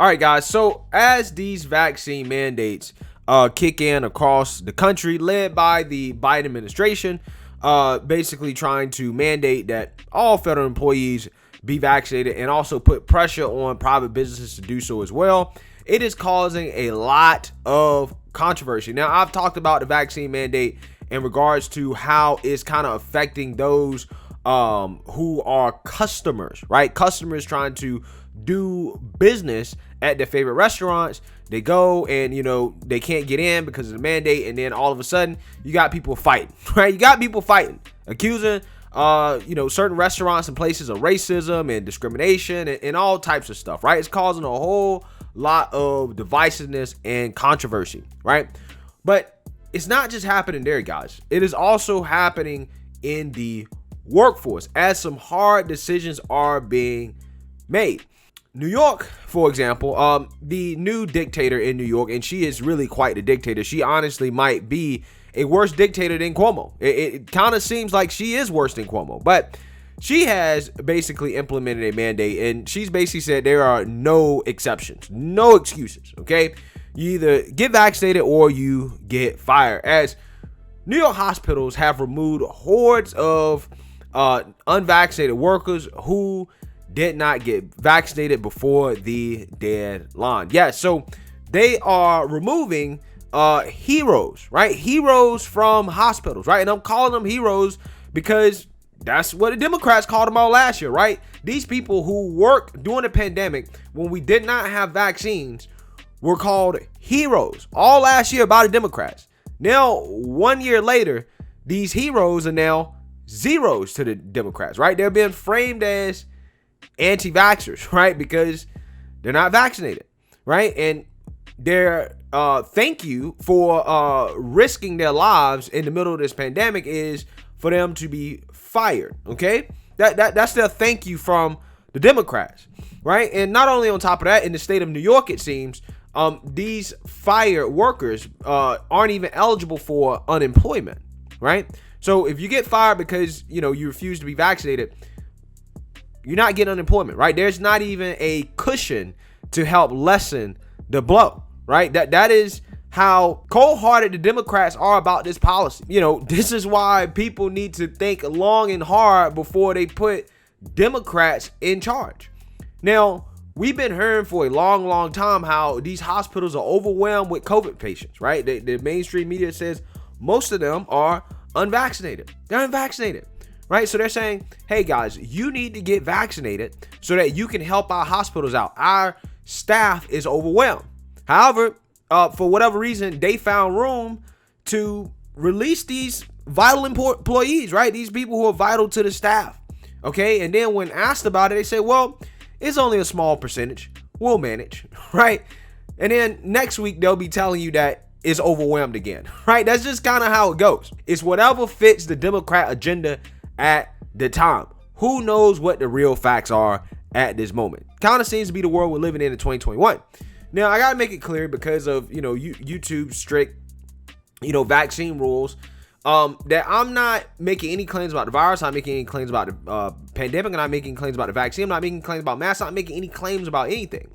All right, guys. So as these vaccine mandates kick in across the country, led by the Biden administration, basically trying to mandate that all federal employees be vaccinated and also put pressure on private businesses to do so as well, it is causing a lot of controversy. Now, I've talked about the vaccine mandate in regards to how it's kind of affecting those who are customers, right? Customers trying to do business at their favorite restaurants. They go and, they can't get in because of the mandate. And then all of a sudden you got people fighting, right? You got people fighting, accusing, certain restaurants and places of racism and discrimination and all types of stuff, right? It's causing a whole lot of divisiveness and controversy, right? But it's not just happening there, guys. It is also happening in the workforce as some hard decisions are being made. New York, for example, the new dictator in New York, and she is really quite the dictator. She honestly might be a worse dictator than Cuomo. It kind of seems like she is worse than Cuomo, but she has basically implemented a mandate, and she's basically said there are no exceptions, no excuses, okay? You either get vaccinated or you get fired, as New York hospitals have removed hordes of unvaccinated workers who did not get vaccinated before the deadline. Yeah, so they are removing heroes, right? Heroes from hospitals, right? And I'm calling them heroes because that's what the Democrats called them all last year, right? These people who worked during the pandemic when we did not have vaccines were called heroes all last year by the Democrats. Now, 1 year later, these heroes are now zeros to the Democrats, right? They're being framed as anti-vaxxers, right? Because they're not vaccinated, right? And their thank you for risking their lives in the middle of this pandemic is for them to be fired, okay? That's their thank you from the Democrats, right? And not only on top of that, in the state of New York, it seems, these fired workers aren't even eligible for unemployment, right? So if you get fired because, you refuse to be vaccinated, you're not getting unemployment, right? There's not even a cushion to help lessen the blow, right? That is how cold-hearted the Democrats are about this policy. This is why people need to think long and hard before they put Democrats in charge. Now, we've been hearing for a long, long time how these hospitals are overwhelmed with COVID patients, right? The mainstream media says most of them are unvaccinated. They're unvaccinated. Right? So they're saying, hey guys, you need to get vaccinated so that you can help our hospitals out. Our staff is overwhelmed. However, for whatever reason, they found room to release these vital employees, right? These people who are vital to the staff. Okay. And then when asked about it, they say, well, it's only a small percentage. We'll manage. Right. And then next week, they'll be telling you that it's overwhelmed again. Right. That's just kind of how it goes. It's whatever fits the Democrat agenda at the time. Who knows what the real facts are at this moment? Kind of seems to be the world we're living in 2021. Now, I gotta make it clear because of YouTube's strict vaccine rules, that I'm not making any claims about the virus. I'm not making any claims about the pandemic. I'm not making claims about the vaccine. I'm not making claims about masks. I'm not making any claims about anything.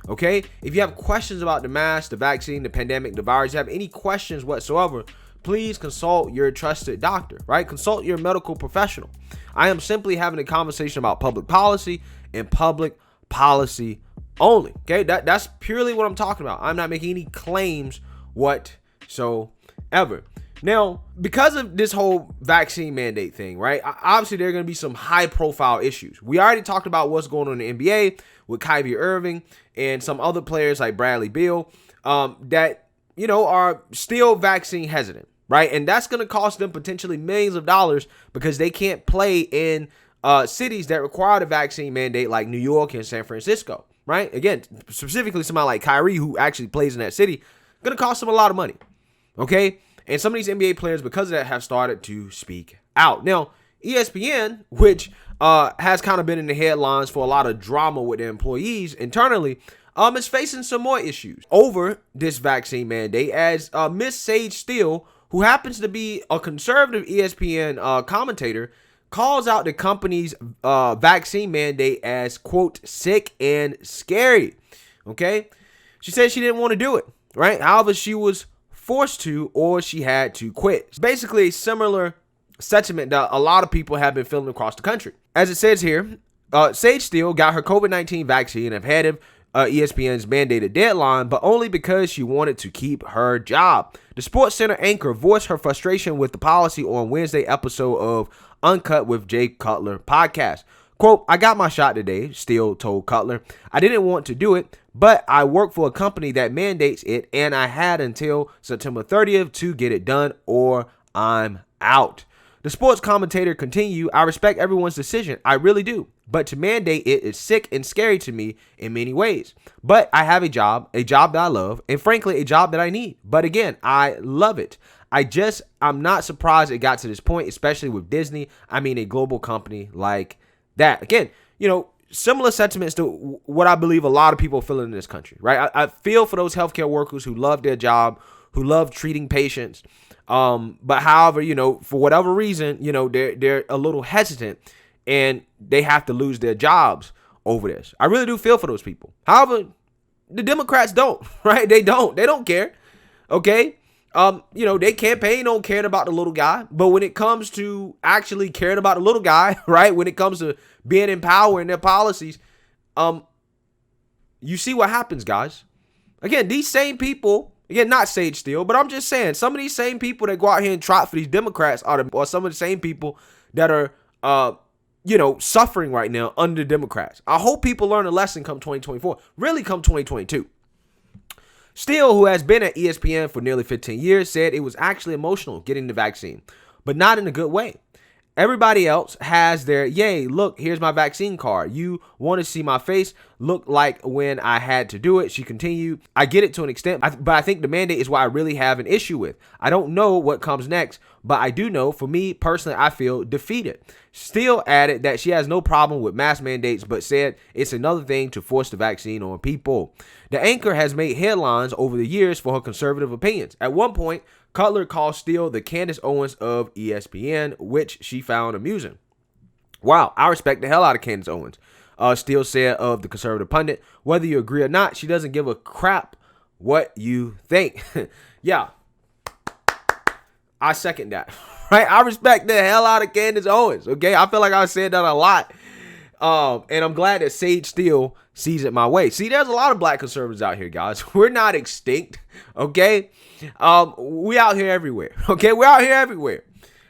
Okay, if you have questions about the mask, the vaccine, the pandemic, the virus, you have any questions whatsoever, please consult your trusted doctor, right? Consult your medical professional. I am simply having a conversation about public policy and public policy only. Okay, that's purely what I'm talking about. I'm not making any claims whatsoever. Now, because of this whole vaccine mandate thing, right? Obviously, there are going to be some high profile issues. We already talked about what's going on in the NBA with Kyrie Irving and some other players like Bradley Beal that, are still vaccine hesitant. Right. And that's going to cost them potentially millions of dollars because they can't play in cities that require the vaccine mandate like New York and San Francisco. Right. Again, specifically somebody like Kyrie, who actually plays in that city, going to cost them a lot of money. OK, and some of these NBA players, because of that, have started to speak out. Now, ESPN, which has kind of been in the headlines for a lot of drama with their employees internally, is facing some more issues over this vaccine mandate as Miss Sage Steele, who happens to be a conservative ESPN commentator, calls out the company's vaccine mandate as, quote, sick and scary. Okay. She said she didn't want to do it, right? However, she was forced to, or she had to quit. It's basically a similar sentiment that a lot of people have been feeling across the country. As it says here, Sage Steele got her COVID-19 vaccine ahead of ESPN's mandated deadline, but only because she wanted to keep her job. The Sports Center anchor voiced her frustration with the policy on Wednesday episode of Uncut with Jay Cutler podcast. Quote, I got my shot today, Steele told Cutler. I didn't want to do it, but I work for a company that mandates it, and I had until September 30th to get it done, or I'm out. The sports commentator continued, I respect everyone's decision. I really do. But to mandate it is sick and scary to me in many ways. But I have a job that I love, and frankly, a job that I need. But again, I love it. I'm not surprised it got to this point, especially with Disney. I mean, a global company like that. Again, similar sentiments to what I believe a lot of people feel in this country, right? I feel for those healthcare workers who love their job, who love treating patients. But however, for whatever reason, they're a little hesitant and they have to lose their jobs over this. I really do feel for those people. However, the Democrats don't, right? They don't care. Okay. They campaign on caring about the little guy, but when it comes to actually caring about the little guy, right? When it comes to being in power and their policies, you see what happens, guys. Again, these same people, again, not Sage Steele, but I'm just saying some of these same people that go out here and trot for these Democrats are some of the same people that are, suffering right now under the Democrats. I hope people learn a lesson come 2024, really come 2022. Steele, who has been at ESPN for nearly 15 years, said it was actually emotional getting the vaccine, but not in a good way. Everybody else has their, yay, look, here's my vaccine card. You want to see my face look like when I had to do it. She continued, I get it to an extent, but I think the mandate is what I really have an issue with. I don't know what comes next, but I do know, for me personally, I feel defeated. Steele added that she has no problem with mask mandates, but said it's another thing to force the vaccine on people. The anchor has made headlines over the years for her conservative opinions. At one point, Cutler called Steele the Candace Owens of ESPN, which she found amusing. Wow, I respect the hell out of Candace Owens. Steele said of the conservative pundit, whether you agree or not, she doesn't give a crap what you think. Yeah, I second that. Right? I respect the hell out of Candace Owens. Okay, I feel like I said that a lot. And I'm glad that Sage Steele sees it my way. See, there's a lot of black conservatives out here, guys. We're not extinct. Okay. We out here everywhere. Okay. We're out here everywhere.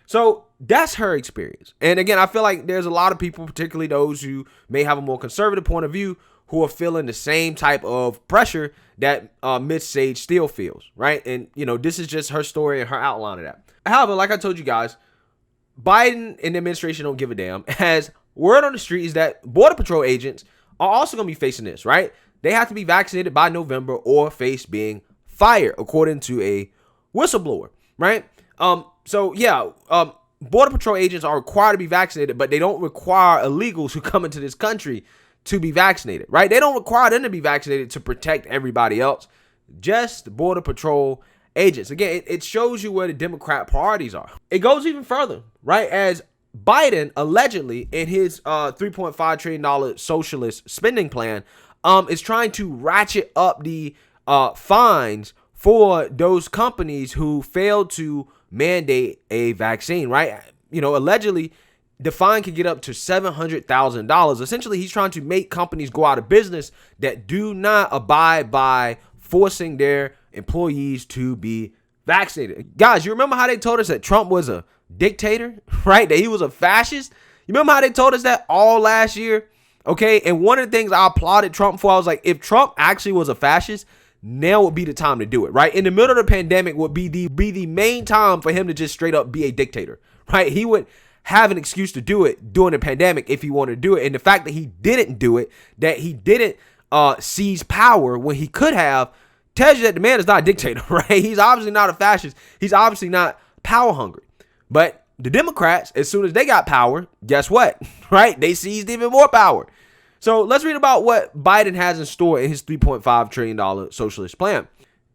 So that's her experience. And again, I feel like there's a lot of people, particularly those who may have a more conservative point of view, who are feeling the same type of pressure that Miss Sage Steele feels. Right. And, this is just her story and her outline of that. However, like I told you guys, Biden and the administration don't give a damn. As word on the street is that Border Patrol agents are also going to be facing this, right? They have to be vaccinated by November or face being fired, according to a whistleblower, right? Border Patrol agents are required to be vaccinated, but they don't require illegals who come into this country to be vaccinated, right? They don't require them to be vaccinated to protect everybody else, just Border Patrol agents. Again, it shows you where the Democrat priorities are. It goes even further, right? As Biden allegedly in his $3.5 trillion socialist spending plan is trying to ratchet up the fines for those companies who failed to mandate a vaccine, right? Allegedly the fine could get up to $700,000. Essentially, he's trying to make companies go out of business that do not abide by forcing their employees to be vaccinated. Guys, you remember how they told us that Trump was a dictator, right? That he was a fascist? You remember how they told us that all last year? Okay, and one of the things I applauded Trump for, I was like, if Trump actually was a fascist, now would be the time to do it, right? In the middle of the pandemic would be the main time for him to just straight up be a dictator, right? He would have an excuse to do it during the pandemic if he wanted to do it. And the fact that he didn't do it, that he didn't seize power when he could have, tells you that the man is not a dictator, right? He's obviously not a fascist. He's obviously not power hungry. But the Democrats, as soon as they got power, guess what? Right? They seized even more power. So let's read about what Biden has in store in his $3.5 trillion socialist plan.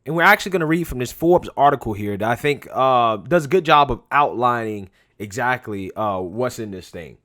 And we're actually going to read from this Forbes article here that I think does a good job of outlining exactly what's in this thing.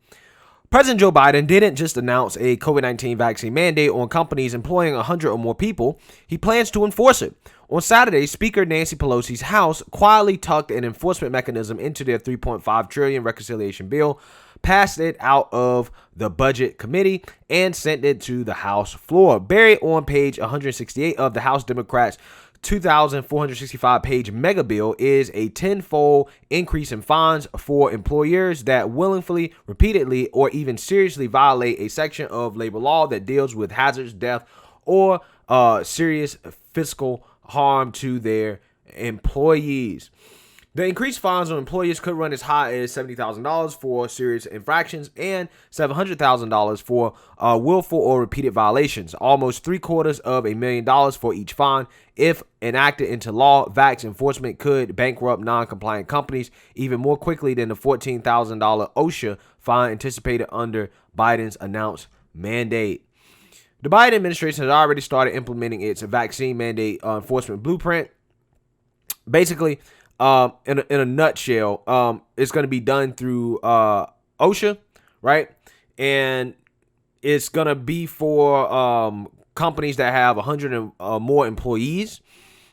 President Joe Biden didn't just announce a COVID-19 vaccine mandate on companies employing 100 or more people. He plans to enforce it. On Saturday, Speaker Nancy Pelosi's House quietly tucked an enforcement mechanism into their $3.5 trillion reconciliation bill, passed it out of the Budget Committee, and sent it to the House floor. Buried on page 168 of the House Democrats' 2,465-page mega bill is a tenfold increase in fines for employers that willingly, repeatedly, or even seriously violate a section of labor law that deals with hazardous death or serious physical harm to their employees. The increased fines on employers could run as high as $70,000 for serious infractions and $700,000 for willful or repeated violations. Almost $750,000 for each fine. If enacted into law, vax enforcement could bankrupt non-compliant companies even more quickly than the $14,000 OSHA fine anticipated under Biden's announced mandate. The Biden administration has already started implementing its vaccine mandate enforcement blueprint. Basically, in a nutshell, it's going to be done through OSHA, right? And it's going to be for companies that have 100 or more employees,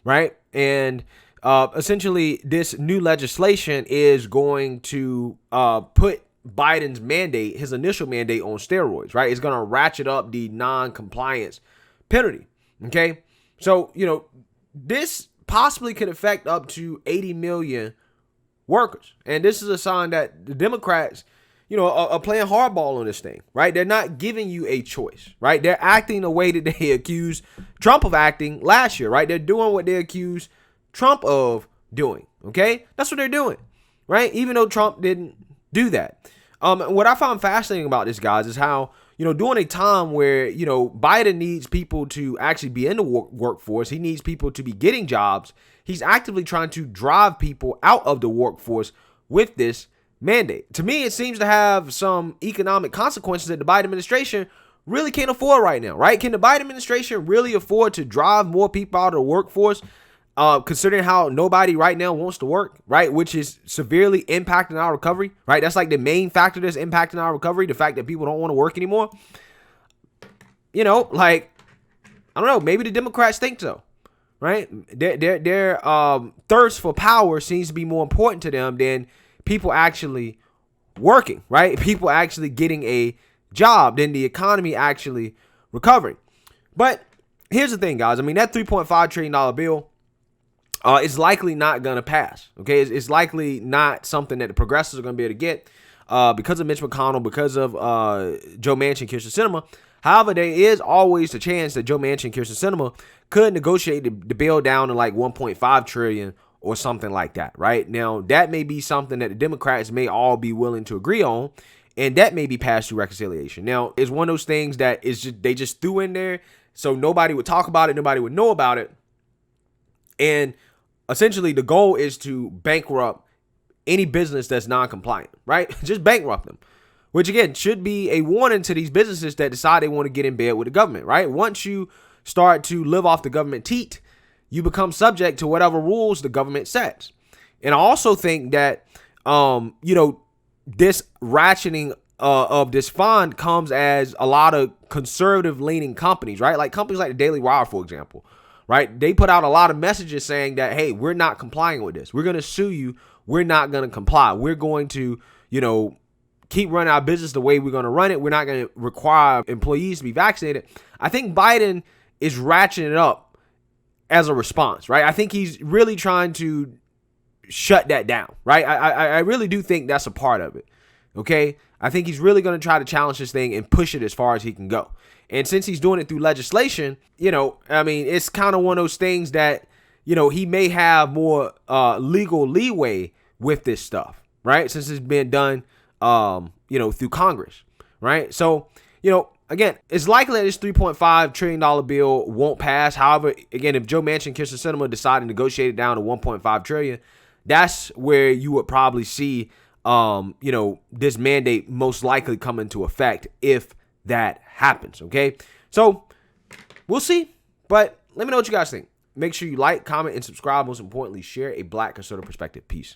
right? And essentially, this new legislation is going to put Biden's mandate, his initial mandate, on steroids, right? It's going to ratchet up the non-compliance penalty, okay? So, this possibly could affect up to 80 million workers. And this is a sign that the Democrats, are playing hardball on this thing, right? They're not giving you a choice, right? They're acting the way that they accused Trump of acting last year, right? They're doing what they accused Trump of doing, okay? That's what they're doing, right? Even though Trump didn't do that. What I found fascinating about this, guys, is how, during a time where, Biden needs people to actually be in the workforce, he needs people to be getting jobs, he's actively trying to drive people out of the workforce with this mandate. To me, it seems to have some economic consequences that the Biden administration really can't afford right now, right? Can the Biden administration really afford to drive more people out of the workforce, considering how nobody right now wants to work, right? Which is severely impacting our recovery, right? That's like the main factor that's impacting our recovery, the fact that people don't want to work anymore. I don't know, maybe the Democrats think so, right? Their thirst for power seems to be more important to them than people actually working, right? People actually getting a job, than the economy actually recovering. But here's the thing, guys. I mean, that $3.5 trillion bill, it's likely not going to pass, okay? It's likely not something that the progressives are going to be able to get because of Mitch McConnell, because of Joe Manchin, Kyrsten Sinema. However, there is always the chance that Joe Manchin, Kyrsten Sinema could negotiate the bill down to like $1.5 trillion or something like that, right? Now, that may be something that the Democrats may all be willing to agree on, and that may be passed through reconciliation. Now, it's one of those things that is just, they just threw in there so nobody would talk about it, nobody would know about it. And essentially, the goal is to bankrupt any business that's non-compliant, right? Just bankrupt them, which again should be a warning to these businesses that decide they want to get in bed with the government, right? Once you start to live off the government teat, you become subject to whatever rules the government sets. And I also think that, this ratcheting of this fund comes as a lot of conservative-leaning companies, right? Like companies like the Daily Wire, for example. Right? They put out a lot of messages saying that, hey, we're not complying with this. We're going to sue you. We're not going to comply. We're going to, keep running our business the way we're going to run it. We're not going to require employees to be vaccinated. I think Biden is ratcheting it up as a response, right? I think he's really trying to shut that down, right? I really do think that's a part of it, okay? I think he's really going to try to challenge this thing and push it as far as he can go. And since he's doing it through legislation, it's kind of one of those things that, he may have more legal leeway with this stuff, right? Since it's been done, through Congress, right? So, again, it's likely that this $3.5 trillion bill won't pass. However, again, if Joe Manchin and Kyrsten Sinema decide to negotiate it down to $1.5 trillion, that's where you would probably see, this mandate most likely come into effect if that happens, okay? So we'll see, but let me know what you guys think. Make sure you like, comment, and subscribe. Most importantly, share a Black conservative perspective. Peace.